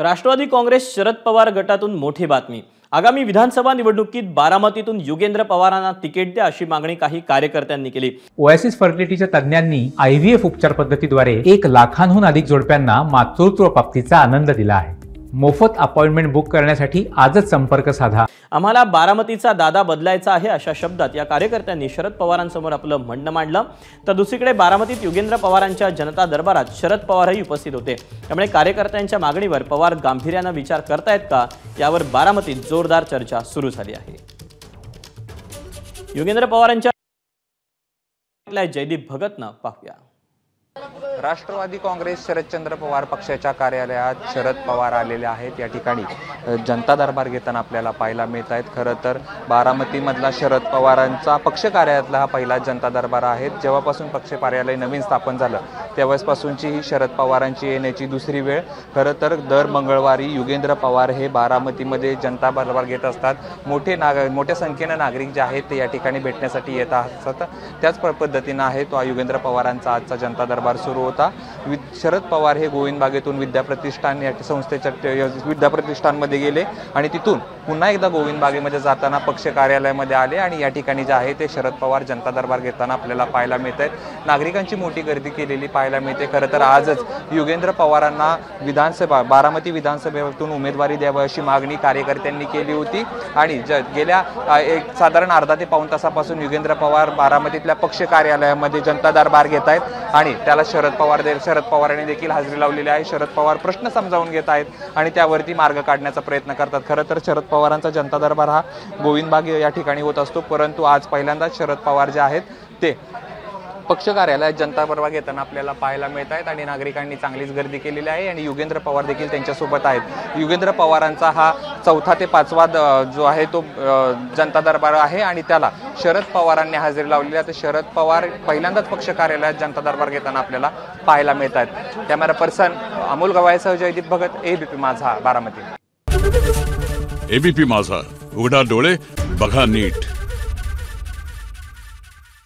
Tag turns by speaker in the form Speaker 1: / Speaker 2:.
Speaker 1: राष्ट्रवादी काँग्रेस शरद पवार गटातून मोठी बातमी। आगामी विधानसभा निवडणुकीत बारामतीतून युगेंद्र पवारांना तिकीट द्या अशी मागणी काही कार्यकर्त्यांनी केली।
Speaker 2: ओएसिस फर्टिलिटीच्या तज्ञांनी आयव्हीएफ उपचार पद्धतीद्वारे 1 लाखांहून अधिक जोडप्यांना मातृत्व प्राप्तीचा आनंद दिला आहे। मोफत अपॉइंटमेंट बुक करण्यासाठी आजच संपर्क साधा।
Speaker 1: आम्हाला बारामतीचा दादा बदलायचा आहे अशा शब्दात या कार्यकर्त्यांनी शरद पवारांसमोर आपलं म्हणणं मांडलं। तर दुसरीकडे बारामतीत युगेंद्र पवारांच्या जनता दरबारात शरद पवारही उपस्थित होते। त्यामुळे कार्यकर्त्यांच्या मागणीवर पवार गांभीर्याने विचार करतायत का यावर बारामतीत जोरदार चर्चा सुरू झाली आहे। युगेंद्र पवारांच्या जयदीप भगतनं पाहूया।
Speaker 3: राष्ट्रवादी काँग्रेस शरदचंद्र पवार पक्षाच्या कार्यालयात शरद पवार आलेले आहेत। या ठिकाणी जनता दरबार घेताना आपल्याला पाहायला मिळत आहेत। खरं तर बारामतीमधला शरद पवारांचा पक्ष कार्यालयातला हा पहिला जनता दरबार आहे। जेव्हापासून पक्ष कार्यालय नवीन स्थापन झालं तेव्हापासूनची ही शरद पवारांची येण्याची दुसरी वेळ। खरं तर दर मंगळवारी युगेंद्र पवार हे बारामतीमध्ये जनता दरबार घेत असतात। मोठ्या संख्येने नागरिक जे आहेत ते या ठिकाणी भेटण्यासाठी येत असतात। त्याच पद्धतीने आहे तो युगेंद्र पवारांचा आजचा जनता दरबार सुरू होता। शरद पवार हे गोविंद बागेतून विद्याप्रतिष्ठान या संस्थेच्या विद्याप्रतिष्ठानमध्ये गेले आणि तिथून पुन्हा एकदा गोविंद बागेमध्ये जाताना पक्ष कार्यालयामध्ये आले आणि या ठिकाणी जे आहे ते शरद पवार जनता दरबार घेताना आपल्याला पाहायला मिळत आहेत। नागरिकांची मोठी गर्दी केलेली पाहायला मिळते। खरं तर आजच युगेंद्र पवारांना बारामती विधानसभेतून उमेदवारी द्यावी अशी मागणी कार्यकर्त्यांनी केली होती आणि गेल्या साधारण अर्धा ते पाऊण तासापासून युगेंद्र पवार बारामतीतल्या पक्ष कार्यालयामध्ये जनता दरबार घेत आहेत आणि त्याला शरद पवारांनी देखील हजेरी लावलेली आहे। शरद पवार प्रश्न समजावून घेत आहेत आणि त्यावरती मार्ग काढण्याचा प्रयत्न करतात। खरं तर शरद पवारांचा जनता दरबार हा गोविंद बाग या ठिकाणी होत असतो, परंतु आज पहिल्यांदाच शरद पवार जे आहेत ते पक्ष कार्यालयात जनता दरबार घेताना आपल्याला पाहायला मिळत आहेत आणि नागरिकांनी चांगलीच गर्दी केलेली आहे आणि युगेंद्र पवार देखील त्यांच्यासोबत आहेत। युगेंद्र पवारांचा हा 4था ते 5वा जो आहे तो जनता दरबार आहे आणि त्याला शरद पवारांनी हजेरी लावलेली आहे। तर शरद पवार पहिल्यांदाच पक्ष कार्यालयात जनता दरबार घेताना आपल्याला पाहायला मिळत आहेत। कॅमेरा पर्सन अमोल गवायसह जयदीप भगत, एबीपी माझा, बारामती।
Speaker 4: एबीपी माझा, उघडा डोळे बघा नीट।